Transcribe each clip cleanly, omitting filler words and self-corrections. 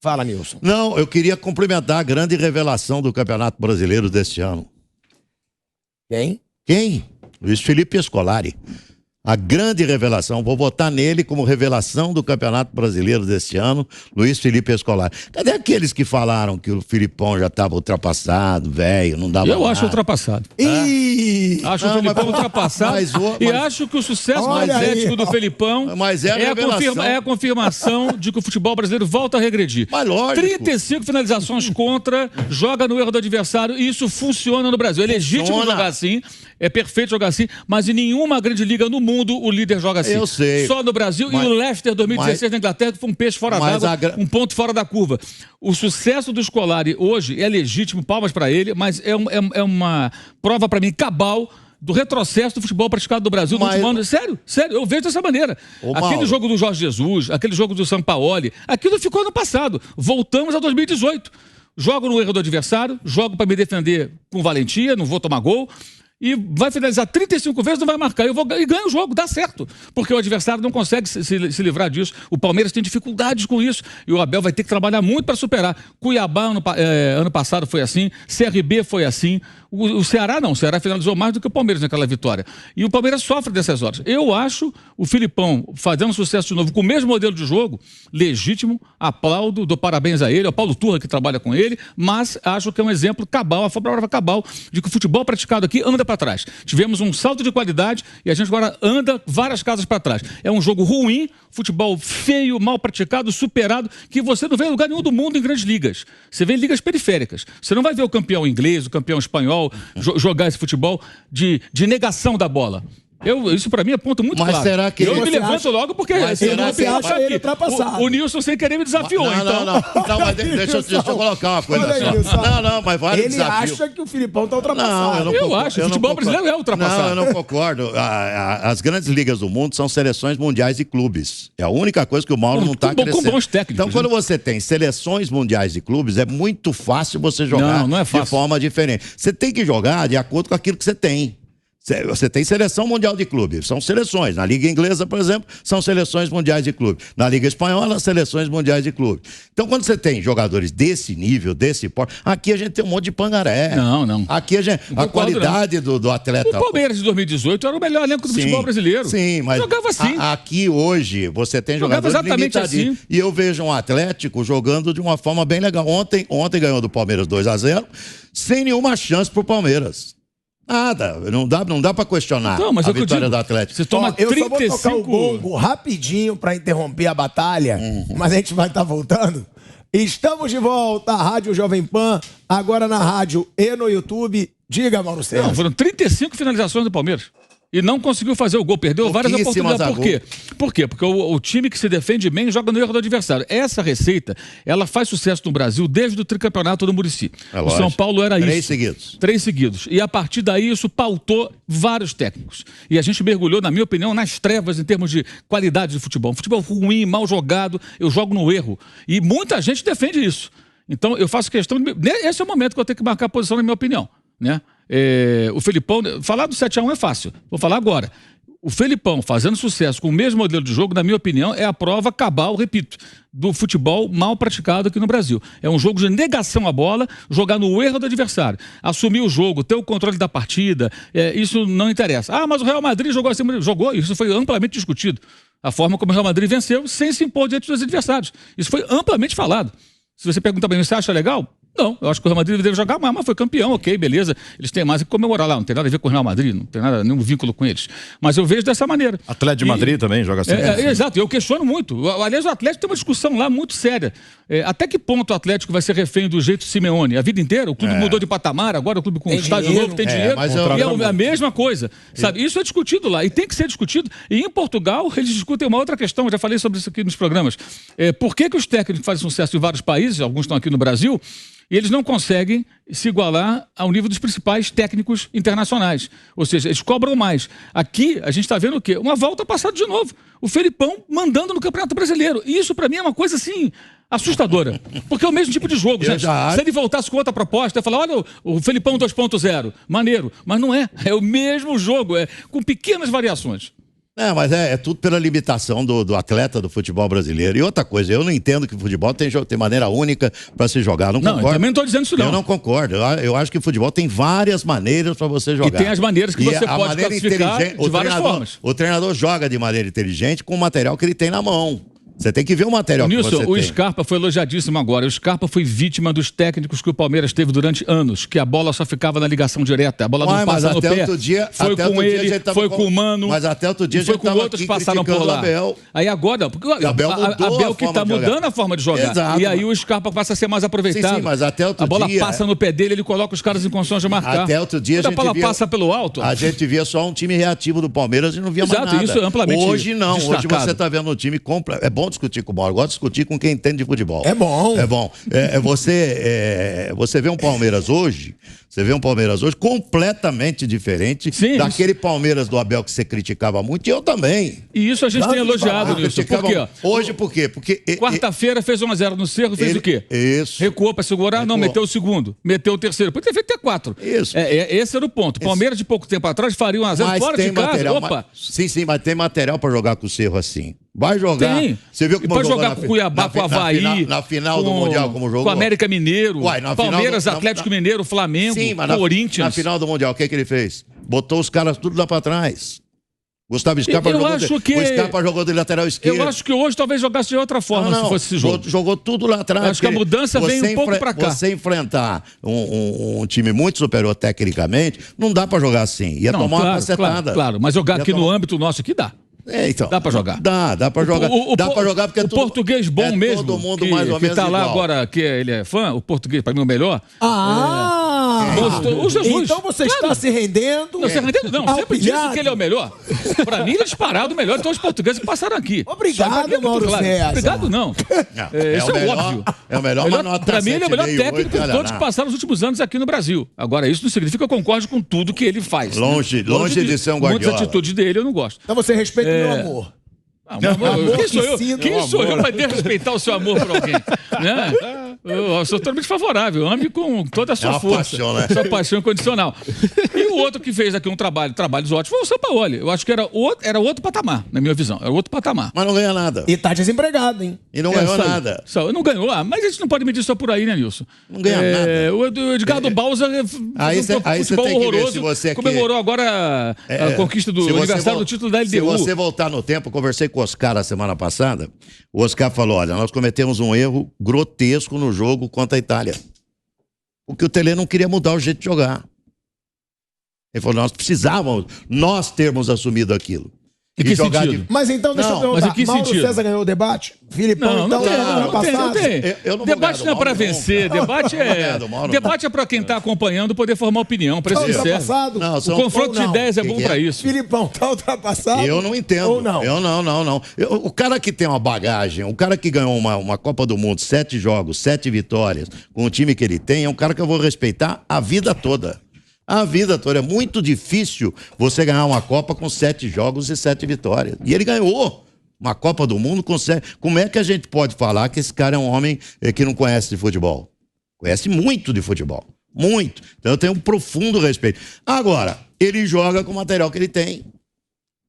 Fala, Nilson. Não, eu queria cumprimentar a grande revelação do Campeonato Brasileiro deste ano. Quem? Quem? Luiz Felipe Scolari. A grande revelação, vou votar nele como revelação do Campeonato Brasileiro deste ano, Luiz Felipe Scolari. Cadê aqueles que falaram que o Filipão já estava ultrapassado, velho, não dava Eu nada? Acho ultrapassado. Acho o Filipão ultrapassado e acho que o sucesso mais ético do Filipão é a confirmação de que o futebol brasileiro volta a regredir. Mas lógico. 35 finalizações contra, joga no erro do adversário e isso funciona no Brasil. É legítimo jogar assim, é perfeito jogar assim, mas em nenhuma grande liga no mundo o líder joga assim. Eu sei. Só no Brasil, e o Leicester 2016 na Inglaterra, que foi um peixe fora d'água, um ponto fora da curva. O sucesso do Scolari hoje é legítimo, palmas para ele, mas é uma prova para mim cabal do retrocesso do futebol praticado no Brasil no último ano. Sério, eu vejo dessa maneira. Aquele jogo do Jorge Jesus, aquele jogo do Sampaoli, aquilo ficou no passado. Voltamos a 2018. Jogo no erro do adversário, jogo para me defender com valentia, não vou tomar gol. E vai finalizar 35 vezes, não vai marcar. E ganha o jogo, dá certo. Porque o adversário não consegue se livrar disso. O Palmeiras tem dificuldades com isso. E o Abel vai ter que trabalhar muito para superar. Cuiabá, ano passado, foi assim. CRB foi assim. O Ceará não. O Ceará finalizou mais do que o Palmeiras naquela vitória. E o Palmeiras sofre dessas horas. Eu acho o Filipão fazendo sucesso de novo com o mesmo modelo de jogo, legítimo, aplaudo, dou parabéns a ele, ao Paulo Turra que trabalha com ele, mas acho que é um exemplo cabal, a prova cabal de que o futebol praticado aqui anda para trás. Tivemos um salto de qualidade e a gente agora anda várias casas para trás. É um jogo ruim, futebol feio, mal praticado, superado, que você não vê em lugar nenhum do mundo em grandes ligas. Você vê em ligas periféricas. Você não vai ver o campeão inglês, o campeão espanhol jogar esse futebol de negação da bola. Isso pra mim é ponto muito claro. Será que eu me levanto logo porque o Nilson sem querer me desafiou. Não, mas deixa eu colocar uma coisa só. Não, mas vale ele desafio. acha que o Filipão tá ultrapassado. Eu acho, o futebol brasileiro é ultrapassado. Não, eu não concordo. As grandes ligas do mundo são seleções mundiais de clubes. É a única coisa que o Mauro não está crescendo. Com bons técnicos. Então, quando você tem seleções mundiais de clubes, é muito fácil você jogar de forma diferente. Você tem que jogar de acordo com aquilo que você tem. Você tem seleção mundial de clube, são seleções. Na Liga Inglesa, por exemplo, são seleções mundiais de clube. Na Liga Espanhola, seleções mundiais de clube. Então, quando você tem jogadores desse nível, desse porte, aqui a gente tem um monte de pangaré. Não. Aqui a qualidade do atleta... O Palmeiras de 2018 era o melhor elenco do futebol brasileiro. Sim, mas jogava assim. Aqui hoje, você tem jogadores exatamente assim. E eu vejo um Atlético jogando de uma forma bem legal. Ontem ganhou do Palmeiras 2-0, sem nenhuma chance pro Palmeiras. Nada, não dá pra questionar a vitória do Atlético. Você toma 35... Eu só vou tocar o gongo rapidinho pra interromper a batalha, mas a gente vai estar voltando. Estamos de volta à Rádio Jovem Pan, agora na rádio e no YouTube. Diga, Mauro César. Foram 35 finalizações do Palmeiras. E não conseguiu fazer o gol, perdeu várias oportunidades. Por quê? Por quê? Porque o time que se defende bem joga no erro do adversário. Essa receita, ela faz sucesso no Brasil desde o tricampeonato do Muricy. O São Paulo era isso. 3 seguidos. E a partir daí isso pautou vários técnicos. E a gente mergulhou, na minha opinião, nas trevas em termos de qualidade de futebol. Um futebol ruim, mal jogado, eu jogo no erro. E muita gente defende isso. Então eu faço questão... Esse é o momento que eu tenho que marcar a posição, na minha opinião, né? O Felipão, falar do 7-1 é fácil, vou falar agora. O Felipão fazendo sucesso com o mesmo modelo de jogo, na minha opinião, é a prova cabal, repito, do futebol mal praticado aqui no Brasil. É um jogo de negação à bola, jogar no erro do adversário, assumir o jogo, ter o controle da partida, isso não interessa. Mas o Real Madrid jogou assim, jogou, isso foi amplamente discutido. A forma como o Real Madrid venceu sem se impor diante dos adversários. Isso foi amplamente falado. Se você pergunta para mim, você acha legal? Não, eu acho que o Real Madrid deve jogar mais, mas foi campeão, ok, beleza. Eles têm mais que comemorar lá, não tem nada a ver com o Real Madrid, não tem nenhum vínculo com eles. Mas eu vejo dessa maneira. Atlético de Madrid também joga assim. Exato, eu questiono muito. Aliás, o Atlético tem uma discussão lá muito séria. Até que ponto o Atlético vai ser refém do jeito Simeone? A vida inteira? O clube mudou de patamar, agora o clube com estádio novo tem dinheiro. E é a mesma coisa. Sabe? Isso é discutido lá e tem que ser discutido. E em Portugal, eles discutem uma outra questão, eu já falei sobre isso aqui nos programas. Por que os técnicos fazem sucesso em vários países, alguns estão aqui no Brasil, e eles não conseguem se igualar ao nível dos principais técnicos internacionais. Ou seja, eles cobram mais. Aqui, a gente está vendo o quê? Uma volta passada de novo. O Felipão mandando no Campeonato Brasileiro. E isso, para mim, é uma coisa, assim, assustadora. Porque é o mesmo tipo de jogo, gente. Se ele voltasse com outra proposta, ia falar, olha, o Felipão 2.0, maneiro. Mas não é. É o mesmo jogo, com pequenas variações. Mas é tudo pela limitação do atleta do futebol brasileiro. E outra coisa, eu não entendo que o futebol tem maneira única para se jogar. Não concordo. Eu também não estou dizendo isso, não. Eu não concordo. Eu acho que o futebol tem várias maneiras para você jogar. E tem as maneiras que você pode classificar de várias formas. O treinador joga de maneira inteligente com o material que ele tem na mão. Você tem que ver o material Nilson, que você tem. O Scarpa foi elogiadíssimo agora. O Scarpa foi vítima dos técnicos que o Palmeiras teve durante anos, que a bola só ficava na ligação direta. A bola não passa no pé. Foi com ele, foi com o Mano. Mas até outro dia a gente foi com outros que passaram por lá. Aí agora, porque o Abel que está mudando a forma de jogar. Exato, e aí o Scarpa passa a ser mais aproveitado. Sim, mas até outro dia... A bola passa no pé dele, ele coloca os caras em condições de marcar. Até outro dia a bola passa pelo alto. A gente via só um time reativo do Palmeiras e não via mais nada. Isso é amplamente Hoje não. destacado. Hoje você está vendo um time completo. É bom discutir com o Mauro. Discutir com quem entende de futebol. É bom. É bom. Você vê um Palmeiras hoje, completamente diferente daquele Palmeiras do Abel que você criticava muito, e eu também. E isso a gente tem elogiado, Nilson. Por quê? Hoje, por quê? Porque quarta-feira fez 1-0 no Cerro, fez o quê? Isso. Recuou para segurar, não, meteu o segundo, meteu o terceiro. Podia ter feito até 4. Isso. Esse era o ponto. Palmeiras, de pouco tempo atrás, faria 1-0 fora de casa. Material, sim, mas tem material para jogar com o Cerro assim. Vai jogar. Tem. Você viu como jogar com o Cuiabá, com o Avaí. Na final do Mundial, como jogou? Com o América Mineiro. Palmeiras, Atlético Mineiro, Flamengo, Corinthians. Na final do Mundial, o que ele fez? Botou os caras tudo lá pra trás. Gustavo Scarpa o Scarpa jogou de lateral esquerdo. Eu acho que hoje talvez jogasse de outra forma se fosse esse jogo. Jogou tudo lá atrás. Acho que a mudança vem um pouco pra cá. Você enfrentar um time muito superior tecnicamente, não dá pra jogar assim. Ia tomar uma cacetada. Claro, mas jogar aqui no âmbito nosso aqui dá. Então, dá pra jogar. Dá pra jogar. Dá pra jogar porque o português bom mesmo. Todo mundo mais ou menos tá lá igual. Agora, que ele é fã, o português, pra mim, é o melhor. O Jesus. Então você está se rendendo. Não, se rendendo não. Sempre disse que ele é o melhor. Pra mim, ele é disparado o melhor. Então os portugueses que passaram aqui. Obrigado, Mauro César. Obrigado, não. Isso é óbvio. É o melhor, mas nota pra mim, ele é o melhor 7,5, técnico de todos que passaram nos últimos anos aqui no Brasil. Agora, isso não significa que eu concorde com tudo que ele faz. Longe de ser um Guardiola. Muitas atitudes dele eu não gosto. Então você respeita o meu amor. Quem sou eu para desrespeitar o seu amor por alguém? Né? Eu sou totalmente favorável. Ame com toda a sua força. Paixão, né? Sua paixão incondicional. E o outro que fez aqui trabalhos ótimos foi o Sampaoli. Eu acho que era outro patamar, na minha visão. Era outro patamar. Mas não ganha nada. E tá desempregado, hein? E não ganhou nada. Não ganhou. Mas a gente não pode medir só por aí, né, Nilson? Não ganha nada. O Edgardo Balsa aí você tem que ver se você comemorou agora a conquista do aniversário do título da LDU. Se você voltar no tempo, conversei com o Oscar a semana passada, o Oscar falou, olha, nós cometemos um erro grotesco no jogo contra a Itália. Porque o Tele não queria mudar o jeito de jogar. Ele falou, nós termos assumido aquilo. Em que sentido? Mas então, deixa eu perguntar, Mauro César ganhou o debate? Filipão, não tem. Debate não é para vencer, debate é para quem está acompanhando poder formar opinião, para ser sincero. O confronto de ideias é bom para isso. Filipão, tá ultrapassado? Eu não entendo. Ou não? Eu não. O cara que tem uma bagagem, o cara que ganhou uma Copa do Mundo, 7 jogos, 7 vitórias, com o time que ele tem, é um cara que eu vou respeitar a vida toda. A vida toda. É muito difícil você ganhar uma Copa com 7 jogos e 7 vitórias. E ele ganhou uma Copa do Mundo com 7. Como é que a gente pode falar que esse cara é um homem que não conhece de futebol? Conhece muito de futebol. Muito. Então eu tenho um profundo respeito. Agora, ele joga com o material que ele tem.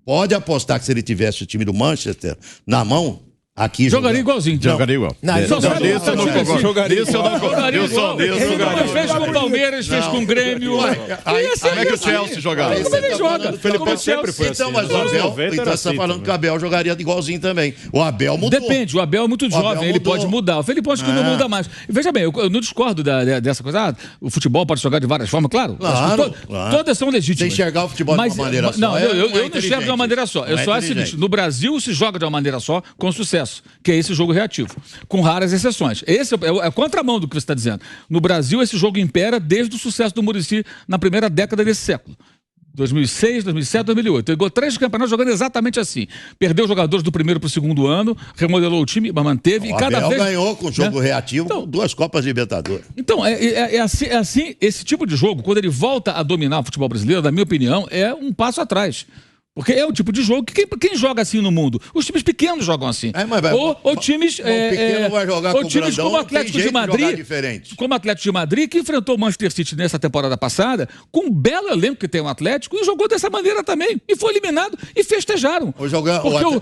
Pode apostar que se ele tivesse o time do Manchester na mão... Aqui jogaria igualzinho. Jogaria igual. Jogaria igual. Fez com o Palmeiras, fez com o Grêmio. Como é que o Chelsea jogava? Como ele joga? O Felipão sempre foi assim. Então, mas o Abel, então você está falando que o Abel jogaria igualzinho também. O Abel mudou. Depende, o Abel é muito jovem, ele pode mudar. O Felipão acho que não muda mais. Veja bem, eu não discordo dessa coisa. O futebol pode jogar de várias formas, claro. Todas são legítimas. Você enxergar o futebol de uma maneira só. Não, eu não enxergo de uma maneira só. Eu só acho o seguinte, no Brasil se joga de uma maneira só, com sucesso. Que é esse jogo reativo, com raras exceções. Esse é a contramão do que você está dizendo. No Brasil, esse jogo impera desde o sucesso do Muricy na primeira década desse século. 2006, 2007, 2008. Ele ganhou 3 campeonatos jogando exatamente assim. Perdeu os jogadores do primeiro para o segundo ano, remodelou o time, mas manteve. O Abel ganhou com jogo reativo, com 2 Copas de Libertadores. Então, é assim, esse tipo de jogo, quando ele volta a dominar o futebol brasileiro, na minha opinião, é um passo atrás. Porque é o tipo de jogo que quem joga assim no mundo? Os times pequenos jogam assim. Ou times, pequeno vai jogar ou times como o Atlético de Madrid, como o Atlético de Madrid, que enfrentou o Manchester City nessa temporada passada, com um belo elenco que tem o Atlético, e jogou dessa maneira também. E foi eliminado e festejaram.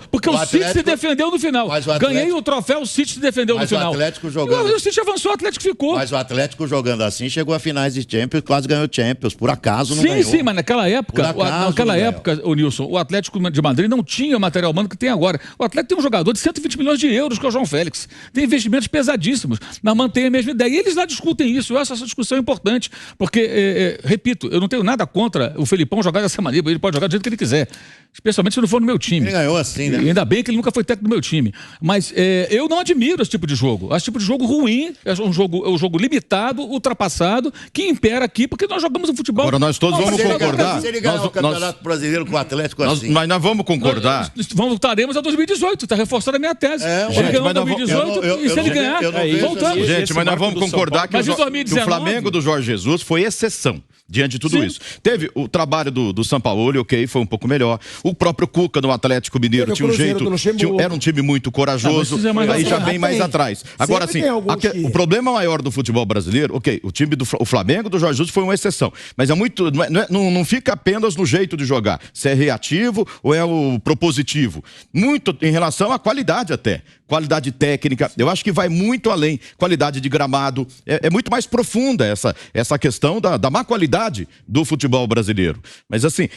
Porque o City se defendeu no final. Ganhei o troféu, o City se defendeu no final. O City avançou, o Atlético ficou. Mas o Atlético jogando assim chegou a finais de Champions, quase ganhou Champions. Por acaso não ganhou. Sim, mas naquela época, o Nilson, o Atlético de Madrid não tinha o material humano que tem agora. O Atlético tem um jogador de 120 milhões de euros, que é o João Félix. Tem investimentos pesadíssimos, mas mantém a mesma ideia. E eles lá discutem isso. Eu acho essa discussão importante, porque, repito, eu não tenho nada contra o Felipão jogar dessa maneira. Ele pode jogar do jeito que ele quiser, especialmente se não for no meu time. Ele ganhou assim, né? E ainda bem que ele nunca foi técnico do meu time. Mas eu não admiro esse tipo de jogo. Esse tipo de jogo ruim, é um jogo limitado, ultrapassado, que impera aqui, porque nós jogamos o futebol. Agora nós todos vamos concordar. Se ele ganhar o Campeonato Brasileiro com o Atlético assim. Mas nós vamos concordar. Voltaremos a 2018, está reforçando a minha tese. Ele ganhou em 2018 e se ele ganhar, voltamos. Gente, mas nós vamos concordar que o Flamengo do Jorge Jesus foi exceção diante de tudo isso. Teve o trabalho do Sampaoli, ok, foi um pouco melhor. O próprio Cuca no Atlético Mineiro tinha um jeito, era um time muito corajoso, aí já vem mais atrás. Agora, assim, o problema maior do futebol brasileiro, ok, o time do Flamengo do Jorge Jesus foi uma exceção, mas é muito, não fica apenas no jeito de jogar, se é reativo ou é o propositivo. Muito em relação à qualidade até. Qualidade técnica, eu acho que vai muito além. Qualidade de gramado, é muito mais profunda essa questão da má qualidade do futebol brasileiro. Mas assim,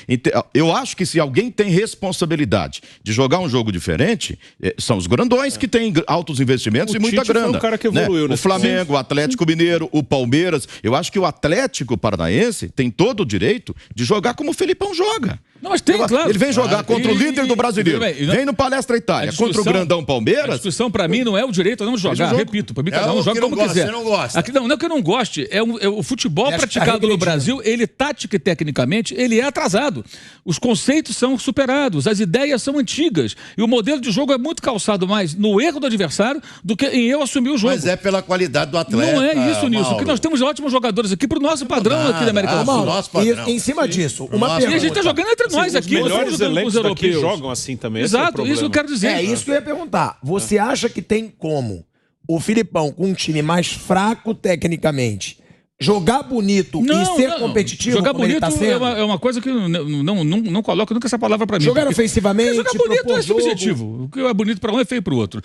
eu acho que se alguém tem responsabilidade de jogar um jogo diferente, são os grandões que têm altos investimentos e muita grana. Foi um cara que evoluiu, né? O Flamengo, o Atlético Mineiro, o Palmeiras. Eu acho que o Atlético Paranaense tem todo o direito de jogar como o Felipão joga. Não, mas tem, claro. Ele vem jogar contra o líder do brasileiro. Vem no Palestra Itália, contra o grandão Palmeiras. A discussão para mim não é o direito a não jogar. Repito, para mim cada um joga como quiser. Você não gosta. Aqui, não é que eu não goste. O futebol praticado no Brasil, ele tática e tecnicamente, ele é atrasado. Os conceitos são superados, as ideias são antigas. E o modelo de jogo é muito calçado mais no erro do adversário do que em eu assumir o jogo. Mas é pela qualidade do atleta. Não é isso, Nilson. Porque nós temos ótimos jogadores aqui pro nosso padrão aqui da América do Sul. E em cima disso, uma pergunta. E a gente tá jogando entre nós aqui. Os melhores elencos daqui jogam assim também. Exato, isso eu quero dizer. É isso que eu ia perguntar. Você acha que tem como o Filipão, com um time mais fraco tecnicamente, jogar bonito e ser competitivo? Jogar bonito é uma coisa que não coloca nunca essa palavra pra mim. Jogar ofensivamente, jogar bonito é subjetivo. O que é bonito pra um é feio pro outro.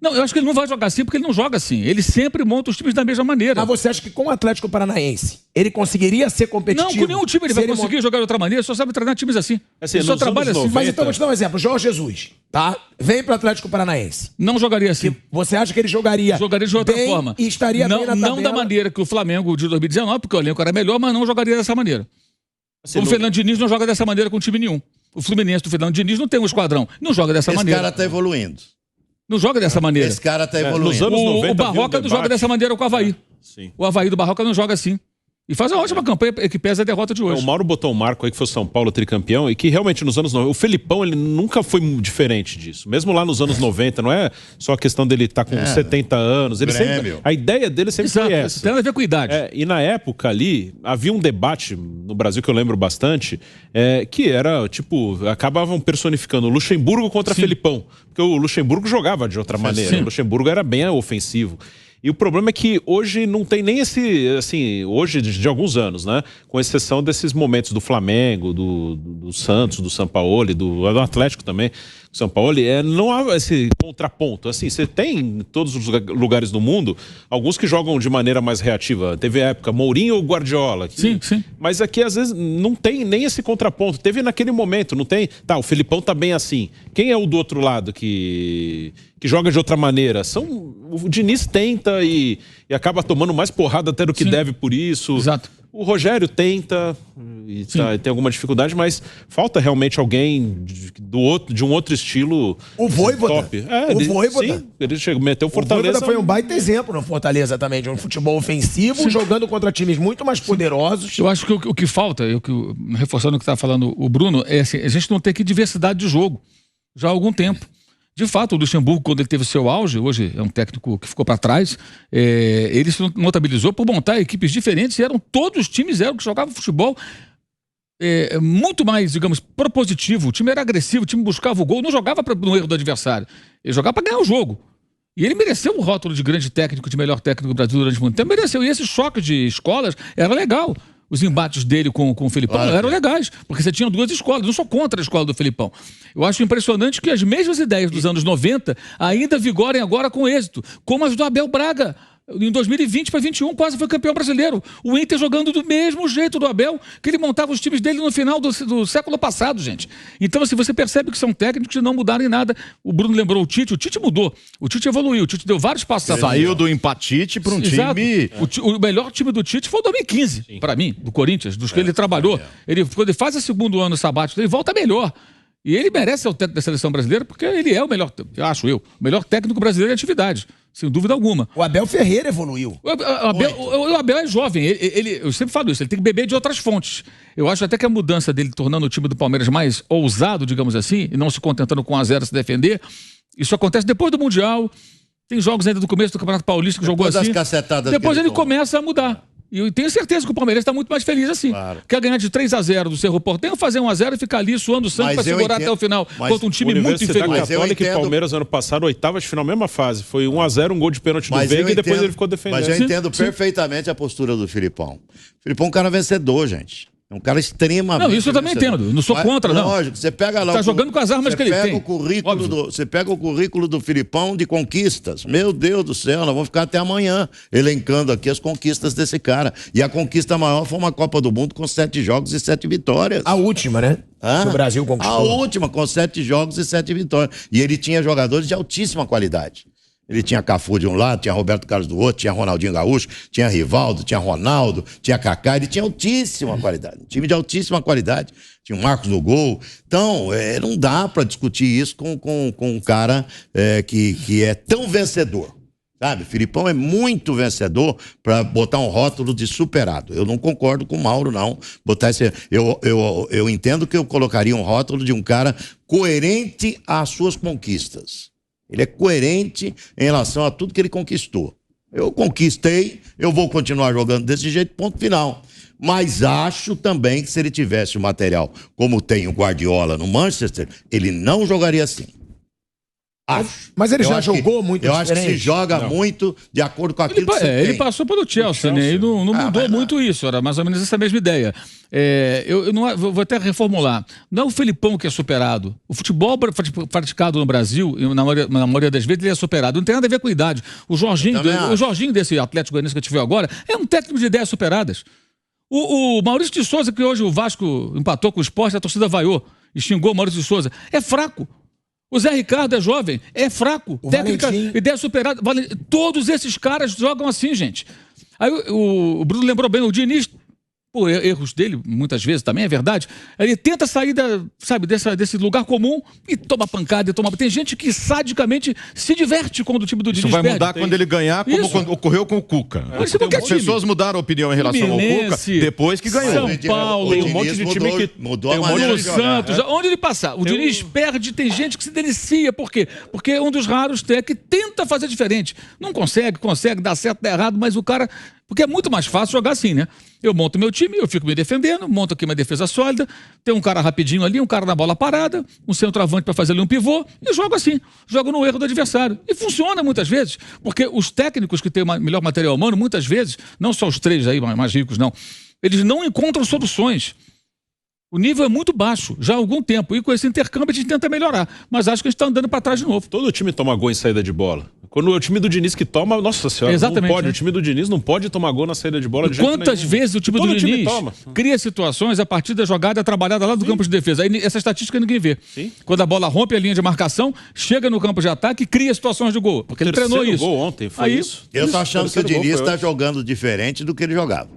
Não, eu acho que ele não vai jogar assim porque ele não joga assim. Ele sempre monta os times da mesma maneira. Mas você acha que com o Atlético Paranaense ele conseguiria ser competitivo? Não, com nenhum time ele vai conseguir jogar de outra maneira. Ele só sabe treinar times assim. Ele só trabalha assim. Mas então vou te dar um exemplo. Jorge Jesus, tá? Vem pro Atlético Paranaense. Não jogaria assim. Você acha que ele jogaria de outra forma. E estaria bem na tabela? Não da maneira que o Flamengo de 2019, porque o elenco era melhor, mas não jogaria dessa maneira. O Fernando Diniz não joga dessa maneira com time nenhum. O Fluminense do Fernando Diniz não tem um esquadrão. Não joga dessa maneira. Esse cara tá evoluindo. Não joga dessa maneira. Esse cara tá evoluindo. Nos anos 90, o Barroca não joga dessa maneira com o Avaí. Sim. O Avaí do Barroca não joga assim. E faz uma ótima campanha que pesa a derrota de hoje. O Mauro botou um marco aí que foi o São Paulo tricampeão e que realmente nos anos 90, o Felipão ele nunca foi diferente disso. Mesmo lá nos anos 90, não é só a questão dele estar com 70 anos. Ele sempre, a ideia dele sempre foi essa. Isso tem nada a ver com idade. E na época ali, havia um debate no Brasil que eu lembro bastante, que era, tipo, acabavam personificando o Luxemburgo contra Felipão. Porque o Luxemburgo jogava de outra maneira. O Luxemburgo era bem ofensivo. E o problema é que hoje não tem nem esse, assim, hoje de alguns anos, né? Com exceção desses momentos do Flamengo, do Santos, do Sampaoli, do Atlético também, do Sampaoli, não há esse contraponto. Assim, você tem em todos os lugares do mundo alguns que jogam de maneira mais reativa. Teve a época Mourinho ou Guardiola. Sim. Mas aqui às vezes não tem nem esse contraponto. Teve naquele momento, não tem? Tá, o Felipão tá bem assim. Quem é o do outro lado que joga de outra maneira? O Diniz tenta e acaba tomando mais porrada até do que deve por isso. Exato. O Rogério tenta e tem alguma dificuldade, mas falta realmente alguém de um outro estilo. O Vojvoda. Top. O Vojvoda. Sim, ele meteu o Fortaleza. O Vojvoda foi um baita exemplo no Fortaleza também, de um futebol ofensivo, jogando contra times muito mais poderosos. Eu acho que o que falta, reforçando o que está falando o Bruno, é assim, a gente não tem aqui diversidade de jogo já há algum tempo. De fato, o Luxemburgo, quando ele teve seu auge, hoje é um técnico que ficou para trás, ele se notabilizou por montar equipes diferentes e todos os times que jogavam futebol muito mais, digamos, propositivo. O time era agressivo, o time buscava o gol, não jogava no erro do adversário. Ele jogava para ganhar o jogo. E ele mereceu o rótulo de grande técnico, de melhor técnico do Brasil durante muito tempo. Mereceu. E esse choque de escolas era legal. Os embates dele com o Felipão eram legais, porque você tinha duas escolas. Não sou contra a escola do Felipão. Eu acho impressionante que as mesmas ideias dos anos 90 ainda vigorem agora com êxito, como as do Abel Braga. Em 2020 para 2021 quase foi campeão brasileiro. O Inter jogando do mesmo jeito do Abel, que ele montava os times dele no final do século passado, gente. Então, assim, você percebe que são técnicos que não mudaram em nada. O Bruno lembrou o Tite mudou. O Tite evoluiu, o Tite deu vários passos. Saiu do empatite para um time... O melhor time do Tite foi o 2015, para mim, do Corinthians, dos que ele trabalhou. Quando ele faz o segundo ano sabático, ele volta melhor. E ele merece ser o técnico da seleção brasileira, porque ele é o melhor, acho eu, o melhor técnico brasileiro em atividade, sem dúvida alguma. O Abel Ferreira evoluiu. O Abel é jovem, eu sempre falo isso, ele tem que beber de outras fontes. Eu acho até que a mudança dele tornando o time do Palmeiras mais ousado, digamos assim, e não se contentando com 1-0 se defender, isso acontece depois do Mundial, tem jogos ainda do começo do Campeonato Paulista que depois jogou assim. Depois ele começa a mudar. E eu tenho certeza que o Palmeiras está muito mais feliz assim. Claro. Quer ganhar de 3-0 do Cerro Porteño, fazer 1-0 e ficar ali suando sangue para segurar até o final. Contra um time muito inferior. Católica e Palmeiras ano passado, oitavas de final, mesma fase. Foi 1-0, um gol de pênalti do Veiga e depois ele ficou defendendo. Mas eu entendo perfeitamente a postura do Filipão. O Filipão é um cara vencedor, gente. É um cara extremamente... Não, isso eu também entendo. Não sou contra, não. Lógico, você pega lá... Tá jogando com as armas que ele tem. Você pega o currículo do Filipão de conquistas. Meu Deus do céu, nós vamos ficar até amanhã elencando aqui as conquistas desse cara. E a conquista maior foi uma Copa do Mundo com 7 jogos e 7 vitórias. A última, né? Que o Brasil conquistou. A última, com 7 jogos e 7 vitórias. E ele tinha jogadores de altíssima qualidade. Ele tinha Cafu de um lado, tinha Roberto Carlos do outro, tinha Ronaldinho Gaúcho, tinha Rivaldo, tinha Ronaldo, tinha Kaká, ele tinha altíssima qualidade, um time de altíssima qualidade, tinha o Marcos no gol. Então, não dá para discutir isso com um cara que é tão vencedor, sabe? Filipão é muito vencedor para botar um rótulo de superado. Eu não concordo com o Mauro, não. Eu entendo que eu colocaria um rótulo de um cara coerente às suas conquistas. Ele é coerente em relação a tudo que ele conquistou. Eu conquistei, eu vou continuar jogando desse jeito, ponto final. Mas acho também que se ele tivesse o material como tem o Guardiola no Manchester, ele não jogaria assim. Acho. Mas ele já jogou muito diferente. Eu acho que se joga muito de acordo com aquilo que você tem. Ele passou pelo Chelsea, né? E não mudou muito isso, era mais ou menos essa mesma ideia. Eu não, vou até reformular. Não é o Felipão que é superado. O futebol praticado no Brasil, na maioria das vezes, ele é superado. Não tem nada a ver com a idade. O Jorginho desse Atlético Goianiense que a gente viu agora, é um técnico de ideias superadas. O Maurício de Souza, que hoje o Vasco empatou com o Sport, a torcida vaiou e xingou o Maurício de Souza. É fraco. O Zé Ricardo é jovem, é fraco, técnica, ideia superada. Todos esses caras jogam assim, gente. Aí o Bruno lembrou bem, o Diniz, por erros dele, muitas vezes também, é verdade, ele tenta sair desse lugar comum e toma pancada. Tem gente que sadicamente se diverte quando o time do Diniz perde. Isso vai mudar quando ele ganhar, como quando ocorreu com o Cuca. As pessoas mudaram a opinião em relação ao Cuca depois que ganhou. São Paulo, tem um monte de time que mudou a maneira de jogar. Santos, onde ele passar, o Diniz perde, tem gente que se delicia. Por quê? Porque é um dos raros que tenta fazer diferente. Não consegue, dá certo, dá errado, mas o cara... Porque é muito mais fácil jogar assim, né? Eu monto meu time, eu fico me defendendo, monto aqui uma defesa sólida, tem um cara rapidinho ali, um cara na bola parada, um centroavante para fazer ali um pivô, e jogo assim, jogo no erro do adversário. E funciona muitas vezes, porque os técnicos que têm melhor material humano, muitas vezes, não só os 3 aí mais ricos, não, eles não encontram soluções. O nível é muito baixo, já há algum tempo, e com esse intercâmbio a gente tenta melhorar, mas acho que a gente está andando para trás de novo. Todo time toma gol em saída de bola. Quando o time do Diniz que toma, nossa senhora, exatamente, não pode. O time do Diniz não pode tomar gol na saída de bola de jeito nenhum. Quantas vezes o time do Diniz cria situações a partir da jogada trabalhada lá do campo de defesa? Aí essa estatística ninguém vê. Sim. Quando a bola rompe a linha de marcação, chega no campo de ataque e cria situações de gol. Porque ele treinou isso. Gol ontem, foi isso. Eu tô achando que o Diniz está jogando diferente do que ele jogava.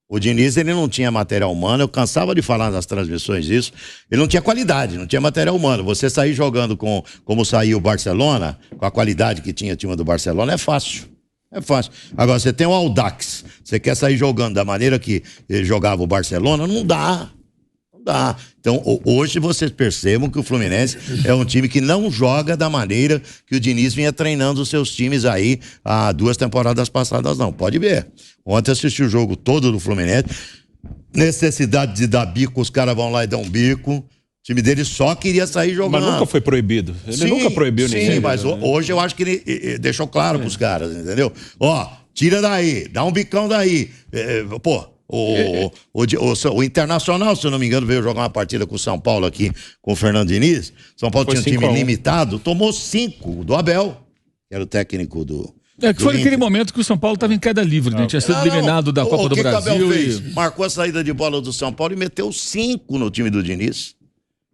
O Diniz, ele não tinha material humano, eu cansava de falar nas transmissões disso, ele não tinha qualidade, não tinha material humano. Você sair jogando como saiu o Barcelona, com a qualidade que tinha o time do Barcelona, é fácil. É fácil. Agora, você tem o Audax, você quer sair jogando da maneira que ele jogava o Barcelona, não dá. Não dá. Então, hoje vocês percebam que o Fluminense é um time que não joga da maneira que o Diniz vinha treinando os seus times aí há 2 temporadas passadas, não. Pode ver. Ontem assisti o jogo todo do Fluminense. necessidade de dar bico, os caras vão lá e dão um bico. O time dele só queria sair jogando. Mas nunca foi proibido. Ele nunca proibiu ninguém. Sim, mas hoje eu acho que ele deixou claro pros caras, entendeu? Ó, tira daí, dá um bicão daí. O Internacional, se eu não me engano, veio jogar uma partida com o São Paulo aqui, com o Fernando Diniz. São Paulo tinha um time limitado, tomou 5 do Abel, que era o técnico do... que foi naquele momento que o São Paulo estava em queda livre, né? Tinha sido eliminado da Copa do Brasil. O Abel fez? Marcou a saída de bola do São Paulo e meteu 5 no time do Diniz.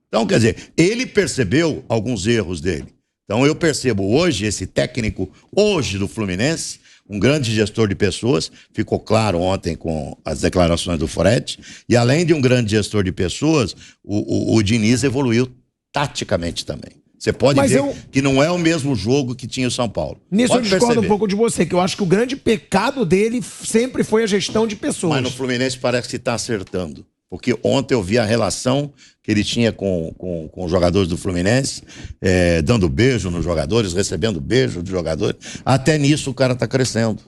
Então, quer dizer, ele percebeu alguns erros dele. Então, eu percebo hoje, esse técnico hoje do Fluminense, um grande gestor de pessoas, ficou claro ontem com as declarações do Fred, e além de um grande gestor de pessoas, o Diniz evoluiu taticamente também. Você pode ver que não é o mesmo jogo que tinha o São Paulo. Nisso eu discordo um pouco de você, que eu acho que o grande pecado dele sempre foi a gestão de pessoas. Mas no Fluminense parece que está acertando. Porque ontem eu vi a relação que ele tinha com os jogadores do Fluminense, dando beijo nos jogadores, recebendo beijo dos jogadores. Até nisso o cara está crescendo.